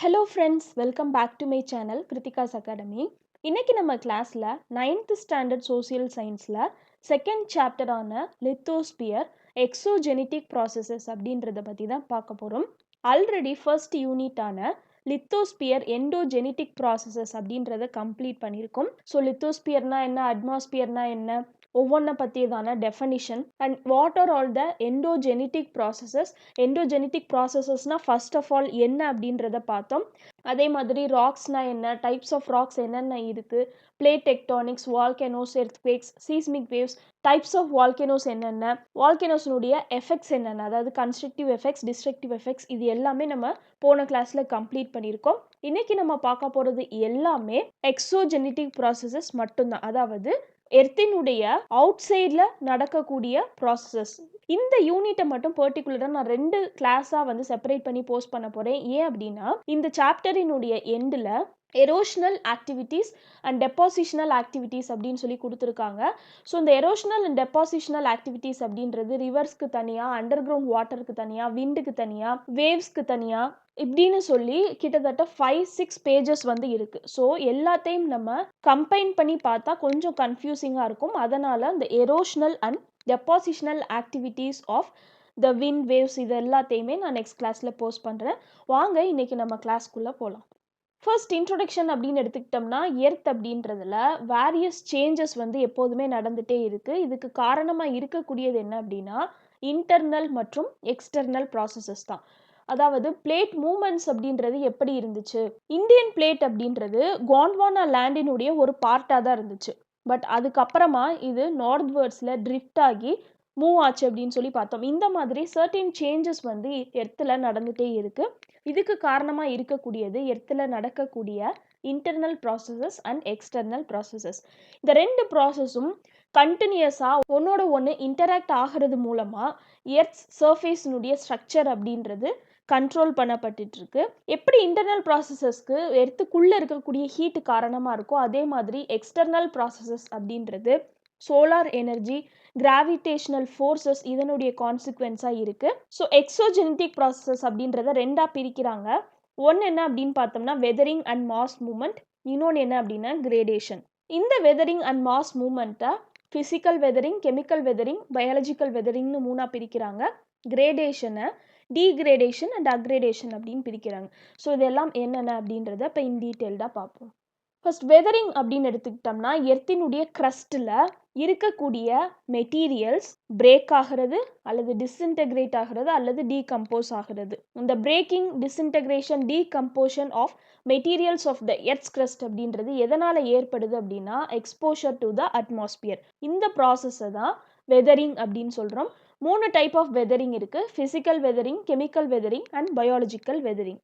Hello friends, welcome back to my channel Kritika's Academy. இன்னைக்கு நம்ம கிளாஸ்ல 9th ஸ்டாண்டர்ட் சோசியல் சயின்ஸ்ல செகண்ட் சாப்டர் ஆன லித்தோஸ்பியர் எக்ஸோஜெனிட்டிக் ப்ராசஸஸ் அப்படின்றத பற்றி தான் பார்க்க போகிறோம். ஆல்ரெடி ஃபர்ஸ்ட் யூனிட் ஆன லித்தோஸ்பியர் எண்டோஜெனிட்டிக் ப்ராசஸஸ் அப்படின்றத கம்ப்ளீட் பண்ணியிருக்கோம். ஸோ லித்தோஸ்பியர்னா என்ன, அட்மாஸ்பியர்னா என்ன, ஒவ்வொன்றை பற்றியதான definition and what are all the endogenetic processes. எண்டோஜெனிட்டிக் ப்ராசஸஸ்னால் ஃபர்ஸ்ட் ஆஃப் ஆல் என்ன அப்படின்றத பார்த்தோம். அதே மாதிரி ராக்ஸ்னால் என்ன, டைப்ஸ் ஆஃப் ராக்ஸ் என்னென்ன இருக்குது, plate tectonics, volcanoes, earthquakes, seismic waves, types of volcanoes என்னென்ன, வால்கனோஸ்னுடைய எஃபெக்ட்ஸ் என்னென்ன, அதாவது கன்ஸ்ட்ரக்டிவ் எஃபெக்ட்ஸ், டிஸ்ட்ரக்டிவ் எஃபெக்ட்ஸ், இது எல்லாமே நம்ம போன கிளாஸில் கம்ப்ளீட் பண்ணியிருக்கோம். இன்னைக்கு நம்ம பார்க்க போகிறது எல்லாமே எக்ஸோஜெனிட்டிக் ப்ராசஸஸ் மட்டும்தான், அதாவது எர்த்தினுடைய அவுட் சைடில் நடக்கக்கூடிய ப்ராசஸஸ். இந்த யூனிட்டை மட்டும் பர்டிகுலராக நான் 2 கிளாஸாக வந்து செப்பரேட் பண்ணி போஸ்ட் பண்ண போகிறேன். ஏன் அப்படின்னா இந்த சாப்டரினுடைய எண்டில் erosional activities and depositional activities அப்படின்னு சொல்லி கொடுத்துருக்காங்க. ஸோ இந்த எரோஷனல் அண்ட் டெபாசிஷனல் ஆக்டிவிட்டீஸ் அப்படின்றது ரிவர்ஸ்க்கு தனியாக, அண்டர் கிரவுண்ட் வாட்டருக்கு தனியாக, விண்டுக்கு தனியாக, வேவ்ஸ்க்கு தனியாக, இப்படின்னு சொல்லி கிட்டத்தட்ட 5-6 பேஜஸ் வந்து இருக்குது. ஸோ எல்லாத்தையும் நம்ம கம்பைன் பண்ணி பார்த்தா கொஞ்சம் கன்ஃபியூசிங்காக இருக்கும். அதனால் இந்த erosional and depositional activities of the wind waves இது எல்லாத்தையுமே நான் நெக்ஸ்ட் கிளாஸில் போஸ்ட் பண்ணுறேன். வாங்க இன்றைக்கி நம்ம கிளாஸ்க்குள்ளே போகலாம். ஃபர்ஸ்ட் இன்ட்ரொடக்ஷன் அப்படின்னு எடுத்துக்கிட்டோம்னா, எர்த் அப்படின்றதுல வேரியஸ் சேஞ்சஸ் வந்து எப்போதுமே நடந்துகிட்டே இருக்குது. இதுக்கு காரணமாக இருக்கக்கூடியது என்ன அப்படின்னா இன்டர்னல் மற்றும் எக்ஸ்டர்னல் ப்ராசஸஸ் தான். அதாவது பிளேட் மூமெண்ட்ஸ் அப்படின்றது எப்படி இருந்துச்சு, இந்தியன் பிளேட் அப்படின்றது கோண்ட்வானா லேண்டினுடைய ஒரு பார்ட்டாக தான் இருந்துச்சு. பட் அதுக்கப்புறமா இது நார்த்வேர்ட்ஸில் ட்ரிஃப்ட் ஆகி மூவ் ஆச்சு அப்படின்னு சொல்லி பார்த்தோம். இந்த மாதிரி சர்டின் சேஞ்சஸ் வந்து எர்த்தில் நடந்துகிட்டே இருக்குது. இதுக்கு காரணமாக இருக்கக்கூடியது எர்த்தில் நடக்கக்கூடிய internal processes and external processes. இந்த 2 ப்ராசஸும் கண்டினியூஸாக ஒன்னோட ஒன்று இன்டராக்ட் ஆகிறது மூலமாக எர்த் சர்ஃபேஸினுடைய ஸ்ட்ரக்சர் அப்படின்றது கண்ட்ரோல் பண்ணப்பட்டுருக்கு. எப்படி இன்டர்னல் ப்ராசஸஸ்க்கு எர்த்துக்குள்ளே இருக்கக்கூடிய ஹீட்டு காரணமாக இருக்கும், அதே மாதிரி எக்ஸ்டர்னல் ப்ராசஸஸ் அப்படின்றது சோலார் எனர்ஜி, கிராவிடேஷனல் ஃபோர்ஸஸ் இதனுடைய கான்சிக்வன்ஸாக இருக்குது. ஸோ எக்ஸோஜெனிட்டிக் ப்ராசஸஸ் அப்படின்றத 2ஆக பிரிக்கிறாங்க. ஒன்று என்ன அப்படின்னு பார்த்தோம்னா வெதரிங் அண்ட் மாஸ் மூமெண்ட், இன்னொன்று என்ன அப்படின்னா கிரேடேஷன். இந்த வெதரிங் அண்ட் மாஸ் மூமெண்ட்டை physical weathering, chemical weathering, biological வெதரிங்னு 3ஆக பிரிக்கிறாங்க. கிரேடேஷனை டீக்ரேடேஷன் அண்ட் அக்ரேடேஷன் அப்படின்னு பிரிக்கிறாங்க. ஸோ இதெல்லாம் என்னென்ன அப்படின்றத இப்போ இன் டீட்டெயில்டாக பார்ப்போம். ஃபர்ஸ்ட் வெதரிங் அப்படின்னு எடுத்துக்கிட்டோம்னா எர்த்தினுடைய க்ரஸ்ட்டில் இருக்கக்கூடிய மெட்டீரியல்ஸ் பிரேக் ஆகிறது அல்லது டிஸ்இன்டெகிரேட் ஆகிறது அல்லது டீகம்போஸ் ஆகிறது. இந்த breaking, disintegration, decomposition of materials of the earth's crust அப்படின்றது எதனால் ஏற்படுது அப்படின்னா எக்ஸ்போஷர் டு த அட்மாஸ்பியர். இந்த ப்ராசஸை தான் வெதரிங் அப்படின்னு சொல்கிறோம். 3 டைப் ஆஃப் வெதரிங் இருக்குது. Physical weathering, chemical weathering and biological weathering.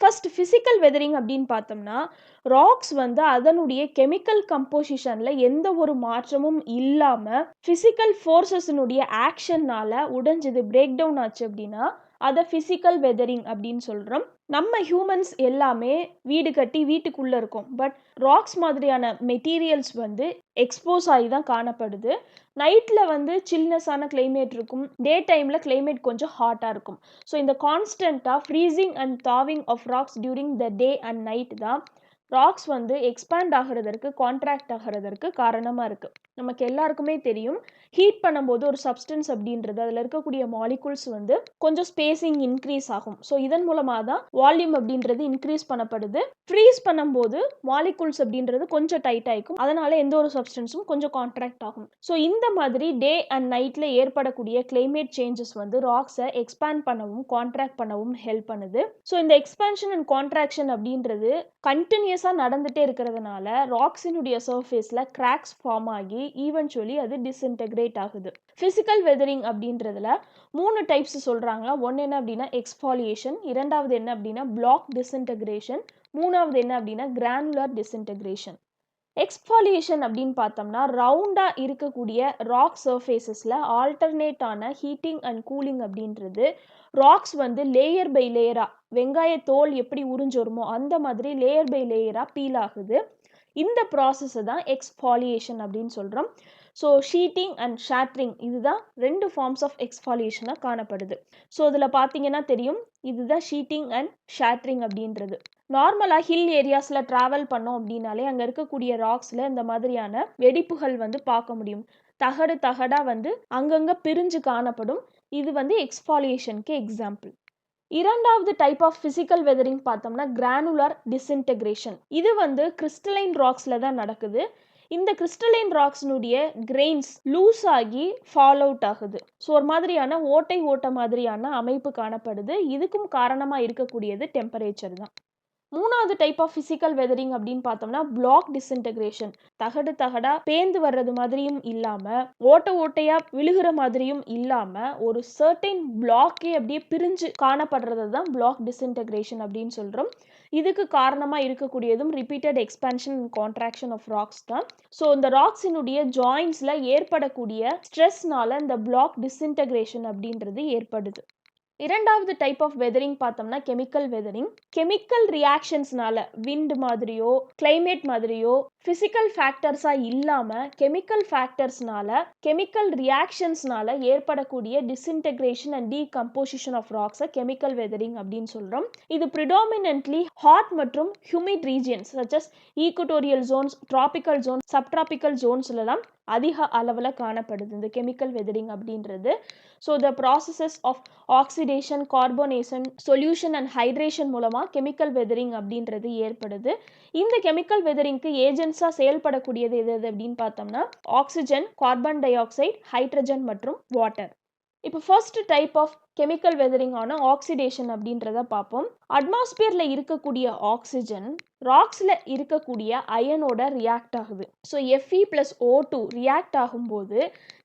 First physical weathering அப்படின்னு பார்த்தோம்னா ராக்ஸ் வந்து அதனுடைய கெமிக்கல் கம்போசிஷனில் எந்த ஒரு மாற்றமும் இல்லாமல் ஃபிசிக்கல் ஃபோர்ஸஸினுடைய ஆக்ஷன்னால் உடைஞ்சது, பிரேக் டவுன் ஆச்சு அப்படின்னா அதை ஃபிசிக்கல் வெதரிங் அப்படின்னு சொல்கிறோம். நம்ம ஹியூமன்ஸ் எல்லாமே வீடு கட்டி வீட்டுக்குள்ளே இருக்கோம். பட் ராக்ஸ் மாதிரியான மெட்டீரியல்ஸ் வந்து எக்ஸ்போஸ் ஆகி தான் காணப்படுது. நைட்டில் வந்து சில்னஸான கிளைமேட் இருக்கும், டே டைமில் கிளைமேட் கொஞ்சம் ஹாட்டாக இருக்கும். ஸோ இந்த கான்ஸ்டண்ட்டாக freezing and thawing of rocks during the day and night தான் ராக்ஸ் வந்து எக்ஸ்பேண்ட் ஆகிறதற்கு, கான்ட்ராக்ட் ஆகிறதற்கு காரணமாக இருக்குது. நமக்கு எல்லாருக்குமே தெரியும், ஹீட் பண்ணும்போது ஒரு சப்ஸ்டன்ஸ் அப்படின்றது அதில் இருக்கக்கூடிய மாலிகுல்ஸ் வந்து கொஞ்சம் ஸ்பேசிங் இன்க்ரீஸ் ஆகும். ஸோ இதன் மூலமாக தான் வால்யூம் அப்படின்றது இன்க்ரீஸ் பண்ணப்படுது. ஃப்ரீஸ் பண்ணும்போது மாலிகுல்ஸ் அப்படின்றது கொஞ்சம் டைட் ஆகிக்கும், அதனால எந்த ஒரு சப்ஸ்டன்ஸும் கொஞ்சம் கான்ட்ராக்ட் ஆகும். ஸோ இந்த மாதிரி டே அண்ட் நைட்டில் ஏற்படக்கூடிய கிளைமேட் சேஞ்சஸ் வந்து ராக்ஸை எக்ஸ்பேண்ட் பண்ணவும் கான்ட்ராக்ட் பண்ணவும் ஹெல்ப் பண்ணுது. ஸோ இந்த எக்ஸ்பேன்ஷன் அண்ட் கான்ட்ராக்ஷன் அப்படின்றது கண்டினியூஸாக நடந்துகிட்டே இருக்கிறதுனால ராக்ஸினுடைய சர்ஃபேஸில் கிராக்ஸ் ஃபார்ம் ஆகி ஈவென்ச்சுவலி அது டிஸ்இன்டெகிரேட் ஆகுது. ஃபிசிக்கல் வெதரிங் அப்படின்றதுல 3 டைப்ஸ் சொல்கிறாங்க. ஒன்று என்ன அப்படின்னா எக்ஸ்ஃபாலியேஷன், இரண்டாவது என்ன அப்படின்னா பிளாக் டிஸ்இன்டெகிரேஷன், மூணாவது என்ன அப்படின்னா கிரானுலர் டிஸ்இன்டெகிரேஷன். எக்ஸ்ஃபாலியேஷன் அப்படின்னு பார்த்தோம்னா ரவுண்டாக இருக்கக்கூடிய ராக் சர்ஃபேஸஸில் ஆல்டர்னேட்டான ஹீட்டிங் அண்ட் கூலிங் அப்படின்றது ராக்ஸ் வந்து லேயர் பை லேயராக, வெங்காய தோல் எப்படி உறிஞ்சோருமோ அந்த மாதிரி லேயர் பை லேயராக பீல் ஆகுது. இந்த ப்ராசஸை தான் எக்ஸ்ஃபாலியேஷன் அப்படின்னு சொல்கிறோம். ஸோ ஷீட்டிங் அண்ட் ஷேட்ரிங் இதுதான் 2 ஃபார்ம்ஸ் ஆஃப் எக்ஸ்ஃபாலியேஷனாக காணப்படுது. ஸோ இதில் பார்த்தீங்கன்னா தெரியும், இதுதான் ஷீட்டிங் அண்ட் ஷேட்ரிங் அப்படின்றது. நார்மலாக ஹில் ஏரியாஸில் ட்ராவல் பண்ணோம் அப்படின்னாலே அங்கே இருக்கக்கூடிய ராக்ஸில் இந்த மாதிரியான வெடிப்புகள் வந்து பார்க்க முடியும். தகடாக வந்து அங்கங்கே பிரிஞ்சு காணப்படும். இது வந்து எக்ஸ்ஃபாலியேஷனுக்கு எக்ஸாம்பிள். இரண்டாவது டைப் ஆஃப் ஃபிசிக்கல் வெதரிங் பார்த்தோம்னா கிரானுலர் டிஸ்இன்டெகிரேஷன். இது வந்து கிறிஸ்டலைன் ராக்ஸில் தான் நடக்குது. இந்த கிறிஸ்டலைன் ராக்ஸ்னுடைய கிரெயின்ஸ் லூஸ் ஆகி ஃபால் அவுட் ஆகுது. ஸோ ஒரு மாதிரியான ஓட்ட மாதிரியான அமைப்பு காணப்படுது. இதுக்கும் காரணமாக இருக்கக்கூடியது டெம்பரேச்சர் தான். மூணாவது டைப் ஆஃப் ஃபிசிக்கல் வெதரிங் அப்படின்னு பார்த்தோம்னா பிளாக் டிஸ்இன்டெகிரேஷன். தகடா பேந்து வர்றது மாதிரியும் இல்லாமல் ஓட்டையாக விழுகிற மாதிரியும் இல்லாமல் ஒரு சர்டைன் பிளாக்கே அப்படியே பிரிஞ்சு காணப்படுறது தான் பிளாக் டிஸ்இன்டெகிரேஷன் அப்படின்னு சொல்கிறோம். இதுக்கு காரணமாக இருக்கக்கூடியதும் repeated expansion and contraction of rocks தான். ஸோ இந்த ராக்ஸினுடைய ஜாயின்ஸில் ஏற்படக்கூடிய ஸ்ட்ரெஸ்னால இந்த பிளாக் டிஸ்இன்டெகிரேஷன் அப்படின்றது ஏற்படுது. இரண்டாவது டைப் ஆஃப் வெதரிங் பார்த்தோம்னா கெமிக்கல் வெதரிங். கெமிக்கல் ரியாக்ஷன்ஸ்னால விண்ட் மாதிரியோ கிளைமேட் மாதிரியோ ஃபிசிக்கல் ஃபேக்டர்ஸாக இல்லாமல் கெமிக்கல் ஃபேக்டர்ஸ்னால கெமிக்கல் ரியாக்ஷன்ஸ்னால ஏற்படக்கூடிய டிஸ்இன்டெகிரேஷன் அண்ட் டீகம்போசிஷன் ஆஃப் ராக்ஸை கெமிக்கல் வெதரிங் அப்படின்னு சொல்கிறோம். இது ப்ரிடாமினன்ட்லி ஹாட் மற்றும் humid regions such as equatorial zones, tropical zones, subtropical ஜோன்ஸ்லாம் அதிக அளவில் காணப்படுது இந்த கெமிக்கல் வெதரிங் அப்படின்றது. So the processes of oxidation, carbonation, solution and hydration மூலமாக கெமிக்கல் வெதரிங் அப்படின்றது ஏற்படுது. இந்த கெமிக்கல் வெதரிங்க்கு ஏஜென்ட்ஸாக செயல்படக்கூடியது எது அப்படின்னு பார்த்தோம்னா oxygen, carbon dioxide, hydrogen மற்றும் வாட்டர். இப்போ first type of chemical weathering ஆன ஆக்சிடேஷன் அப்படின்றத பார்ப்போம். அட்மாஸ்பியரில் இருக்கக்கூடிய ஆக்சிஜன் ராக்ஸில் இருக்கக்கூடிய அயனோட ரியாக்ட் ஆகுது. ஸோ Fe+O2 ரியாக்ட் ஆகும்போது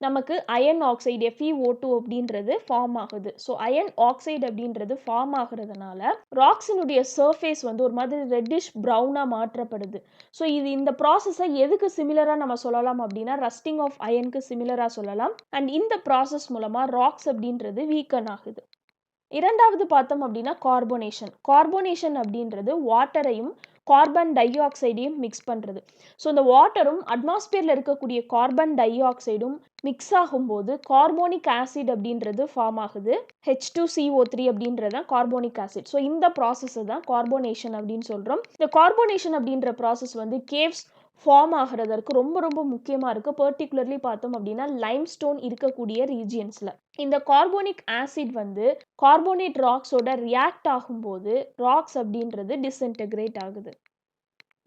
நமக்கு அயன் ஆக்சைடு FeO2 அப்படின்றது ஃபார்ம் ஆகுது. ஸோ அயன் ஆக்சைடு அப்படின்றது ஃபார்ம் ஆகுறதுனால ராக்ஸினுடைய சர்ஃபேஸ் வந்து ஒரு மாதிரி ரெட்டிஷ் ப்ரௌனாக மாற்றப்படுது. ஸோ இந்த ப்ராசஸை எதுக்கு சிமிலராக நம்ம சொல்லலாம் அப்படின்னா ரஸ்டிங் ஆஃப் அயனுக்கு சிமிலராக சொல்லலாம். அண்ட் இந்த ப்ராசஸ் மூலமாக ராக்ஸ் அப்படின்றது வீக்கன் ஆகுது. இரண்டாவது பார்த்தோம் அப்படின்னா கார்பனேஷன் அப்படின்றது வாட்டரையும் கார்பன் டை ஆக்சைடையும் மிக்ஸ் பண்ணுறது. ஸோ இந்த வாட்டரும் அட்மாஸ்பியரில் இருக்கக்கூடிய கார்பன் டை ஆக்சைடும் மிக்ஸ் ஆகும்போது கார்போனிக் ஆசிட் அப்படின்றது ஃபார்ம் ஆகுது. H2CO3 அப்படின்றது தான் கார்போனிக் ஆசிட். ஸோ இந்த ப்ராசஸ் தான் கார்பனேஷன் அப்படின்னு சொல்கிறோம். இந்த கார்பனேஷன் அப்படின்ற ப்ராசஸ் வந்து கேவ்ஸ் ஃபார்ம் ஆகிறதற்கு ரொம்ப ரொம்ப முக்கியமாக இருக்குது. பர்டிகுலர்லி பார்த்தோம் அப்படின்னா லைம்ஸ்டோன் இருக்கக்கூடிய ரீஜியன்ஸில் இந்த கார்போனிக் ஆசிட் வந்து கார்போனேட் ராக்ஸோட ரியாக்ட் ஆகும்போது ராக்ஸ் அப்படின்றது டிஸ்இன்டெகிரேட் ஆகுது.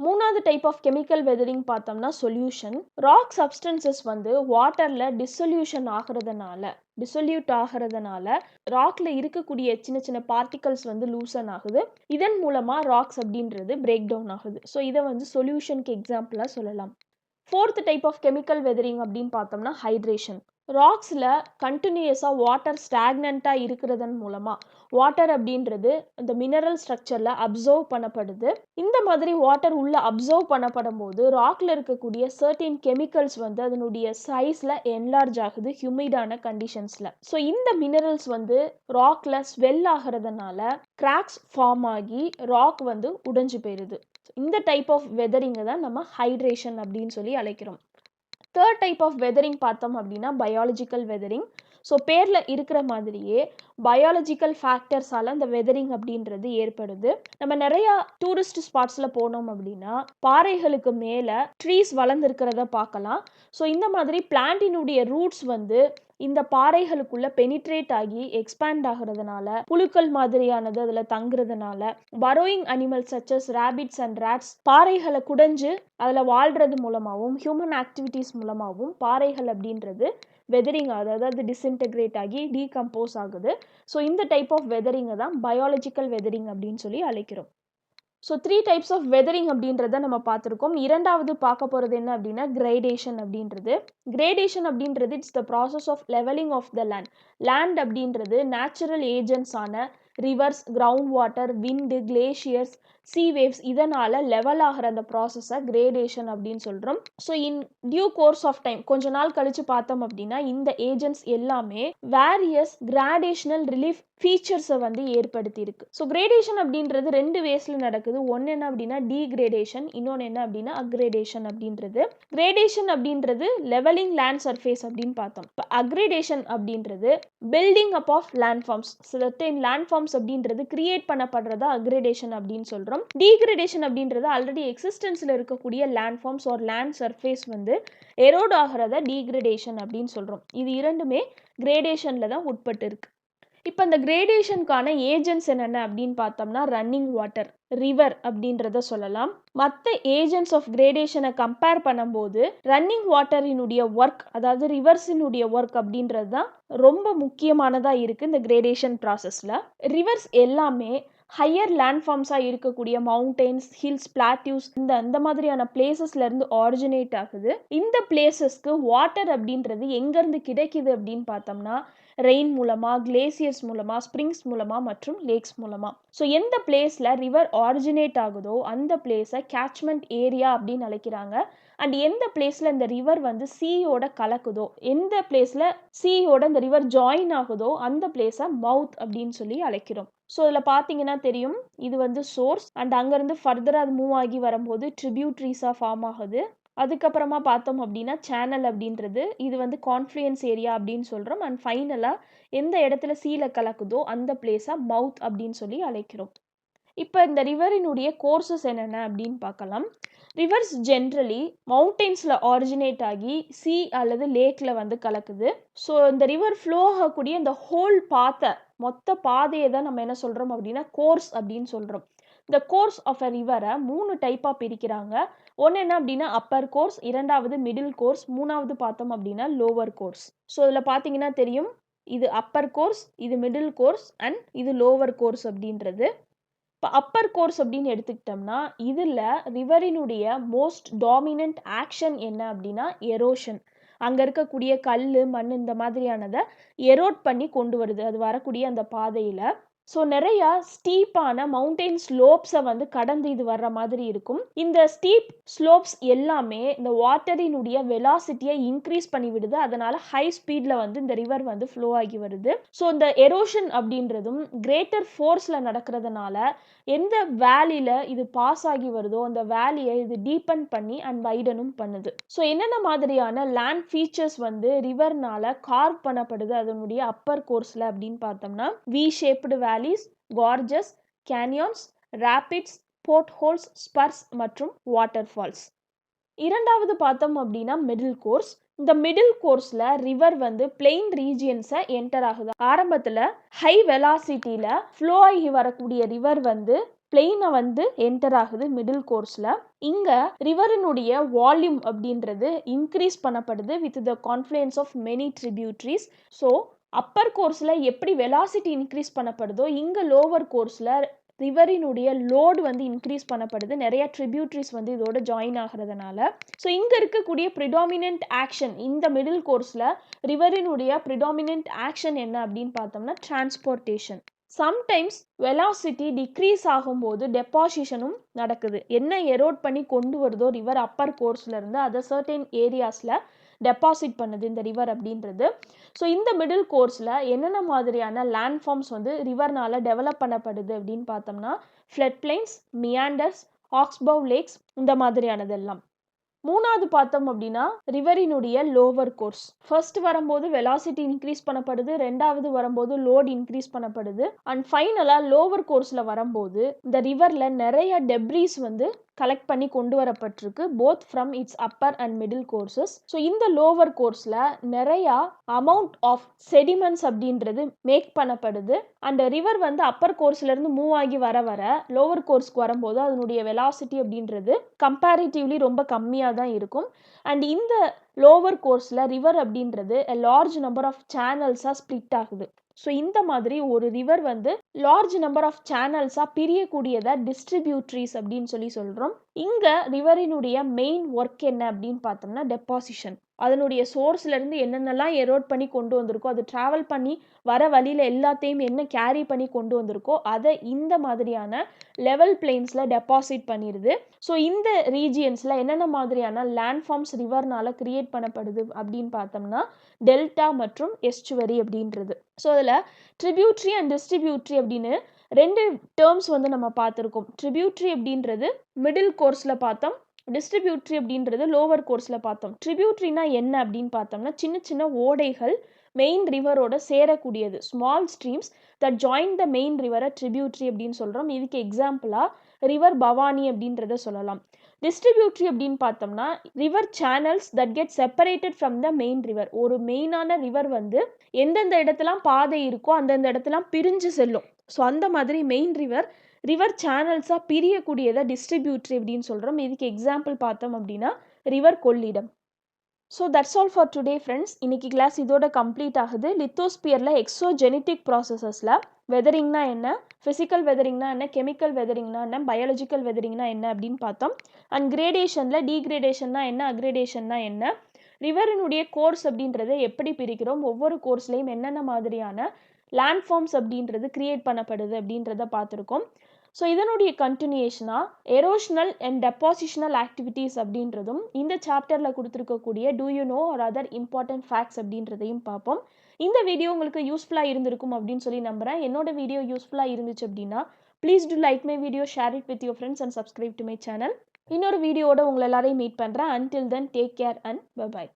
மூணாவது டைப் ஆஃப் கெமிக்கல் வெதரிங் பார்த்தோம்னா சொல்யூஷன். ராக் சப்ஸ்டன்சஸ் வந்து வாட்டரில் டிசொல்யூட் ஆகிறதுனால ராக்ல இருக்கக்கூடிய சின்ன சின்ன பார்ட்டிகல்ஸ் வந்து லூசன் ஆகுது. இதன் மூலமாக ராக்ஸ் அப்படின்றது பிரேக் டவுன் ஆகுது. ஸோ இதை வந்து சொல்யூஷனுக்கு எக்ஸாம்பிளாக சொல்லலாம். Fourth type of chemical weathering அப்படின்னு பார்த்தோம்னா ஹைட்ரேஷன். ராக்ஸில் கண்டினியூஸாக வாட்டர் ஸ்டாக்னண்ட்டாக இருக்கிறதன் மூலமாக வாட்டர் அப்படின்றது இந்த மினரல் ஸ்ட்ரக்சரில் அப்சர்வ் பண்ணப்படுது. இந்த மாதிரி வாட்டர் உள்ளே அப்சர்வ் பண்ணப்படும் போது ராக்ல இருக்கக்கூடிய சர்டின் கெமிக்கல்ஸ் வந்து அதனுடைய சைஸில் என்லார்ஜ் ஆகுது ஹியூமிடான கண்டிஷன்ஸில். ஸோ இந்த மினரல்ஸ் வந்து ராக்ல ஸ்வெல் ஆகிறதுனால கிராக்ஸ் ஃபார்ம் ஆகி ராக் வந்து உடைஞ்சு போயிடுது. இந்த டைப் ஆஃப் வெதரிங்கை தான் நம்ம ஹைட்ரேஷன் அப்படின்னு சொல்லி அழைக்கிறோம். தேர்ட் டைப் ஆஃப் வெதரிங் பார்த்தோம் அப்படின்னா பயாலஜிக்கல் வெதரிங். ஸோ பேரில் இருக்கிற மாதிரியே பயாலஜிக்கல் ஃபேக்டர்ஸால் இந்த வெதரிங் அப்படின்றது ஏற்படுது. நம்ம நிறையா டூரிஸ்ட் ஸ்பாட்ஸில் போனோம் அப்படின்னா பாறைகளுக்கு மேலே ட்ரீஸ் வளர்ந்துருக்கிறத பார்க்கலாம். ஸோ இந்த மாதிரி பிளான்டினுடைய ரூட்ஸ் வந்து இந்த பாறைகளுக்குள்ள பெனிட்ரேட் ஆகி எக்ஸ்பேண்ட் ஆகிறதுனால புழுக்கள் மாதிரியானது அதில் தங்குறதுனால burrowing animals such as rabbits and rats பாறைகளை குடைஞ்சு அதில் வாழ்கிறது மூலமாகவும் ஹியூமன் ஆக்டிவிட்டீஸ் மூலமாகவும் பாறைகள் அப்படின்றது வெதரிங் ஆகுது, அதாவது டிஸ்இன்டெகிரேட் ஆகி டீகம்போஸ் ஆகுது. ஸோ இந்த டைப் ஆஃப் வெதரிங்கை தான் பயாலஜிக்கல் வெதரிங் அப்படின்னு சொல்லி அழைக்கிறோம். ஸோ 3 டைப்ஸ் ஆஃப் வெதரிங் அப்படின்றத நம்ம பார்த்துருக்கோம். இரண்டாவது பார்க்க போகிறது என்ன அப்படின்னா கிரேடேஷன் அப்படின்றது. கிரேடேஷன் அப்படின்றது it's the process of levelling of the land அப்படின்றது நேச்சுரல் ஏஜென்ட்ஸான rivers, ground water, wind, glaciers, sea waves இதனால லெவல் ஆகிற அந்த ப்ராசஸை கிரேடேஷன் அப்படின்னு சொல்கிறோம். So in due course of time கொஞ்ச நாள் கழிச்சு பார்த்தோம் அப்படின்னா இந்த ஏஜென்ட்ஸ் எல்லாமே வேரியஸ் கிராடேஷனல் ரிலீஃப் ஃபீச்சர்ஸை வந்து ஏற்படுத்தி இருக்கு. ஸோ கிரேடேஷன் அப்படின்றது 2 வேஸில் நடக்குது. ஒன்று என்ன அப்படின்னா டீக்ரேடேஷன், இன்னொன்று என்ன அப்படின்னா அக்ரேடேஷன் அப்படின்றது. கிரேடேஷன் அப்படின்றது லெவலிங் லேண்ட் சர்ஃபேஸ் அப்படின்னு பார்த்தோம். இப்போ அக்ரேடேஷன் அப்படின்றது building up of landforms, certain landforms அப்படின்றது கிரியேட் பண்ணப்படுறதா அக்ரேடேஷன் அப்படின்னு சொல்கிறோம். டீக்ரேடேஷன் அப்படின்றது ஆல்ரெடி எக்ஸிஸ்டன்ஸில் இருக்கக்கூடிய லேண்ட் ஃபார்ம்ஸ் ஒரு லேண்ட் சர்ஃபேஸ் வந்து எரோட் ஆகிறத டீக்ரேடேஷன் அப்படின்னு சொல்கிறோம். இது இரண்டுமே கிரேடேஷனில் தான் உட்பட்டு இருக்கு. இப்போ இந்த கிரேடேஷனுக்கான ஏஜென்ட்ஸ் என்னென்ன அப்படின்னு பார்த்தோம்னா ரன்னிங் வாட்டர், ரிவர் அப்படின்றத சொல்லலாம். மற்ற ஏஜென்ட்ஸ் ஆஃப் கிரேடேஷனை கம்பேர் பண்ணும்போது ரன்னிங் வாட்டரினுடைய ஒர்க், அதாவது ரிவர்ஸினுடைய ஒர்க் அப்படின்றது தான் ரொம்ப முக்கியமானதாக இருக்குது இந்த கிரேடேஷன் ப்ராசஸில். ரிவர்ஸ் எல்லாமே ஹையர் லேண்ட் ஃபார்ம்ஸாக இருக்கக்கூடிய மவுண்டெயின்ஸ், ஹில்ஸ், பிளாட்யூஸ் இந்த மாதிரியான பிளேசஸ்லேருந்து ஆரிஜினேட் ஆகுது. இந்த பிளேசஸ்க்கு வாட்டர் அப்படின்றது எங்கேருந்து கிடைக்குது அப்படின்னு பார்த்தோம்னா ரெயின் மூலமாக, கிளேசியர்ஸ் மூலமாக, ஸ்ப்ரிங்ஸ் மூலமாக மற்றும் லேக்ஸ் மூலமாக. ஸோ எந்த பிளேஸில் ரிவர் ஆரிஜினேட் ஆகுதோ அந்த பிளேஸை கேட்ச்மெண்ட் ஏரியா அப்படின்னு அழைக்கிறாங்க. அண்ட் எந்த பிளேஸில் இந்த ரிவர் வந்து சீயோட கலக்குதோ, எந்த பிளேஸில் சீயோட இந்த ரிவர் ஜாயின் ஆகுதோ அந்த பிளேஸை மவுத் அப்படின்னு சொல்லி அழைக்கிறோம். ஸோ இதில் பார்த்தீங்கன்னா தெரியும், இது வந்து சோர்ஸ் அண்ட் அங்கேருந்து ஃபர்தராக அது மூவ் ஆகி வரும்போது ட்ரிபியூட்ரிஸாக ஃபார்ம் ஆகுது. அதுக்கப்புறமா பார்த்தோம் அப்படின்னா சேனல் அப்படின்றது இது வந்து கான்ஃப்ளூயன்ஸ் ஏரியா அப்படின்னு சொல்கிறோம். அண்ட் ஃபைனலாக எந்த இடத்துல சீல கலக்குதோ அந்த பிளேஸை மவுத் அப்படின்னு சொல்லி அழைக்கிறோம். இப்போ இந்த ரிவரினுடைய கோர்சஸ் என்னென்ன அப்படின்னு பார்க்கலாம். ரிவர்ஸ் ஜென்ரலி மவுண்டெயின்ஸில் ஆரிஜினேட் ஆகி சி அல்லது லேக்கில் வந்து கலக்குது. ஸோ இந்த ரிவர் ஃப்ளோ ஆகக்கூடிய இந்த ஹோல் பாத்தை, மொத்த பாதையை தான் நம்ம என்ன சொல்கிறோம் அப்படின்னா கோர்ஸ் அப்படின்னு சொல்கிறோம். இந்த கோர்ஸ் ஆஃப் அ ரிவரை 3 டைப்பாக பிரிக்கிறாங்க. ஒன்று என்ன அப்படின்னா அப்பர் கோர்ஸ், இரண்டாவது மிடில் கோர்ஸ், மூணாவது பார்த்தோம் அப்படின்னா லோவர் கோர்ஸ். ஸோ இதில் பார்த்தீங்கன்னா தெரியும், இது அப்பர் கோர்ஸ், இது மிடில் கோர்ஸ் அண்ட் இது லோவர் கோர்ஸ் அப்படின்றது. இப்போ அப்பர் கோர்ஸ் அப்படின்னு எடுத்துக்கிட்டோம்னா இதில் ரிவரினுடைய மோஸ்ட் டாமினன்ட் ஆக்ஷன் என்ன அப்படின்னா எரோஷன். அங்கே இருக்கக்கூடிய கல், மண் இந்த மாதிரியானதை எரோட் பண்ணி கொண்டு வருது அது வரக்கூடிய அந்த பாதையில். ஸோ நிறையா ஸ்டீப்பான மவுண்டெயின் ஸ்லோப்ஸை வந்து கடந்து இது வர்ற மாதிரி இருக்கும். இந்த ஸ்டீப் ஸ்லோப்ஸ் எல்லாமே இந்த வாட்டரினுடைய வெலாசிட்டியை இன்க்ரீஸ் பண்ணி விடுது. அதனால ஹை ஸ்பீடில் வந்து இந்த ரிவர் வந்து ஃப்ளோ ஆகி வருது. ஸோ இந்த எரோஷன் அப்படின்றதும் கிரேட்டர் ஃபோர்ஸில் நடக்கிறதுனால எந்த வேலியில் இது பாஸ் ஆகி வருதோ அந்த வேலியை இது டீப்பன் பண்ணி அண்ட் வைடனும் பண்ணுது. ஸோ என்னென்ன மாதிரியான லேண்ட் ஃபீச்சர்ஸ் வந்து ரிவர்னால கார்வ் பண்ணப்படுது அதனுடைய அப்பர் கோர்ஸில் அப்படின்னு பார்த்தோம்னா V shaped valleys, gorges, canyons, rapids, pot holes, spurs மற்றும் வாட்டர் ஃபால்ஸ். இரண்டாவது பார்த்தோம் அப்படின்னா மிடில் கோர்ஸ். இந்த மிடில் கோர்ஸில் ரிவர் வந்து பிளெயின் ரீஜியன்ஸை என்டர் ஆகுது. ஆரம்பத்தில் ஹை வெலாசிட்டியில் ஃப்ளோ ஆகி வரக்கூடிய ரிவர் வந்து பிளெயினை வந்து என்டர் ஆகுது மிடில் கோர்ஸில். இங்கே ரிவரினுடைய வால்யூம் அப்படின்றது இன்க்ரீஸ் பண்ணப்படுது with the confluence of many tributaries. So upper கோர்ஸில் எப்படி வெலாசிட்டி இன்க்ரீஸ் பண்ணப்படுதோ இங்கே லோவர் கோர்ஸில் ரிவரினுடைய லோடு வந்து இன்க்ரீஸ் பண்ணப்படுது, நிறைய ட்ரிபியூட்ரிஸ் வந்து இதோட ஜாயின் ஆகிறதுனால. ஸோ இங்கே இருக்கக்கூடிய ப்ரிடாமினன்ட் ஆக்ஷன் இந்த மிடில் கோர்ஸில் ரிவரினுடைய ப்ரிடாமினன்ட் ஆக்ஷன் என்ன அப்படின்னு பார்த்தோம்னா டிரான்ஸ்போர்ட்டேஷன். சம்டைம்ஸ் வெலாசிட்டி டிக்ரீஸ் ஆகும்போது டெபாசிஷனும் நடக்குது. என்ன எரோட் பண்ணி கொண்டு வருதோ ரிவர் அப்பர் கோர்ஸ்லேருந்து அதை சர்டைன் ஏரியாஸில் டெபாசிட் பண்ணுது இந்த ரிவர் அப்படின்றது. ஸோ இந்த மிடில் கோர்ஸில் என்னென்ன மாதிரியான லேண்ட் ஃபார்ம்ஸ் வந்து ரிவர்னால் டெவலப் பண்ணப்படுது அப்படின்னு பார்த்தோம்னா ஃப்ளட் பிளைன்ஸ், மியாண்டர்ஸ், ஆக்ஸ்பவ் லேக்ஸ் இந்த மாதிரியானதெல்லாம். மூணாவது பார்த்தோம் அப்படின்னா ரிவரினுடைய லோவர் கோர்ஸ். ஃபர்ஸ்ட் வரும்போது வெலாசிட்டி இன்க்ரீஸ் பண்ணப்படுது, ரெண்டாவது வரும்போது லோட் இன்க்ரீஸ் பண்ணப்படுது அண்ட் ஃபைனலாக லோவர் கோர்ஸில் வரும்போது இந்த ரிவரில் நிறைய டெப்ரீஸ் வந்து கலெக்ட் பண்ணி கொண்டு வரப்பட்டிருக்கு both from its upper and middle courses. So இந்த லோவர் கோர்ஸில் நிறையா அமௌண்ட் ஆஃப் செடிமெண்ட்ஸ் அப்படின்றது மேக் பண்ணப்படுது. அந்த ரிவர் வந்து அப்பர் கோர்ஸ்லேருந்து மூவ் ஆகி வர லோவர் கோர்ஸ்க்கு வரும்போது அதனுடைய வெலாசிட்டி அப்படின்றது கம்பேரிட்டிவ்லி ரொம்ப கம்மியாக தான் இருக்கும். அண்ட் இந்த லோவர் கோர்ஸில் ரிவர் அப்படின்றது லார்ஜ் நம்பர் ஆஃப் சேனல்ஸாக ஸ்ப்ளிட் ஆகுது. ஸோ இந்த மாதிரி ஒரு ரிவர் வந்து லார்ஜ் நம்பர் ஆஃப் சேனல்ஸாக பிரியக்கூடியதை டிஸ்ட்ரிபியூட்ரிஸ் அப்படின்னு சொல்லி சொல்கிறோம். இங்கே ரிவரினுடைய மெயின் ஒர்க் என்ன அப்படின்னு பார்த்தோம்னா டெபாசிஷன். அதனுடைய சோர்ஸ்லேருந்து என்னென்னலாம் எரோட் பண்ணி கொண்டு வந்திருக்கோ, அது ட்ராவல் பண்ணி வர வழியில் எல்லாத்தையும் என்ன கேரி பண்ணி கொண்டு வந்திருக்கோ அதை இந்த மாதிரியான லெவல் பிளேன்ஸில் டெபாசிட் பண்ணிடுது. ஸோ இந்த ரீஜியன்ஸில் என்னென்ன மாதிரியான லேண்ட் ஃபார்ம்ஸ் ரிவர்னால் கிரியேட் பண்ணப்படுது அப்படின்னு பார்த்தோம்னா டெல்டா மற்றும் எஸ்சுவரி அப்படின்றது. ஸோ அதில் ட்ரிபியூட்ரி அண்ட் டிஸ்ட்ரிபியூட்ரி அப்படின்னு 2 டேர்ம்ஸ் வந்து நம்ம பார்த்துருக்கோம். ட்ரிபியூட்ரி அப்படின்றது மிடில் கோர்ஸில் பார்த்தோம், டிஸ்ட்ரிபியூட்ரி அப்படின்றது லோவர் கோர்ஸில் பார்த்தோம். ட்ரிபியூட்ரினா என்ன அப்படின்னு பார்த்தோம்னா சின்ன சின்ன ஓடைகள் மெயின் ரிவரோட சேரக்கூடியது. Small streams that join the main ரிவரை ட்ரிபியூட்ரி அப்படின்னு சொல்கிறோம். இதுக்கு எக்ஸாம்பிளாக ரிவர் பவானி அப்படின்றத சொல்லலாம். டிஸ்ட்ரிபியூட்ரி அப்படின்னு பார்த்தோம்னா river channels that get separated from the main river. ஒரு மெயினான ரிவர் வந்து எந்தெந்த இடத்துலாம் பாதை இருக்கோ அந்தந்த இடத்துலாம் பிரிஞ்சு செல்லும். ஸோ அந்த மாதிரி மெயின் ரிவர் சேனல்ஸாக பிரியக்கூடியதை டிஸ்ட்ரிபியூட்ரி அப்படின்னு சொல்கிறோம். இதுக்கு எக்ஸாம்பிள் பார்த்தோம் அப்படின்னா river Kollidam. So that's all for today friends. இன்னைக்கு கிளாஸ் இதோட கம்ப்ளீட் ஆகுது. லித்தோஸ்பியரில் எக்ஸோஜெனிட்டிக் ப்ராசஸஸில் வெதரிங்னா என்ன, ஃபிசிக்கல் வெதரிங்னா என்ன, கெமிக்கல் வெதரிங்னா என்ன, பயாலஜிக்கல் வெதரிங்னா என்ன அப்படின்னு பார்த்தோம். அண்ட் கிரேடேஷனில் டீக்ரேடேஷன்னா என்ன, அக்ரேடேஷன்னா என்ன, ரிவரினுடைய கோர்ஸ் அப்படின்றத எப்படி பிரிக்கிறோம், ஒவ்வொரு கோர்ஸ்லேயும் என்னென்ன மாதிரியான லேண்ட்ஃபார்ம்ஸ் அப்படின்றது கிரியேட் பண்ணப்படுது அப்படின்றத பார்த்துருக்கோம். ஸோ இதனுடைய கண்டினியூஷனாக எரோஷனல் அண்ட் டெபாசிஷனல் ஆக்டிவிட்டீஸ் அப்படின்றதும் இந்த சாப்டரில் கொடுத்துருக்கக்கூடிய do you know or other important facts அப்படின்றதையும் பார்ப்போம். இந்த வீடியோ உங்களுக்கு யூஸ்ஃபுல்லாக இருந்திருக்கும் அப்படின்னு சொல்லி நம்புகிறேன். என்னோட வீடியோ யூஸ்ஃபுல்லாக இருந்துச்சு அப்படின்னா please do like my video, share it with your friends and subscribe to my channel. இன்னொரு வீடியோட உங்களை எல்லாரையும் மீட் பண்ணுறேன். Until then take care and by.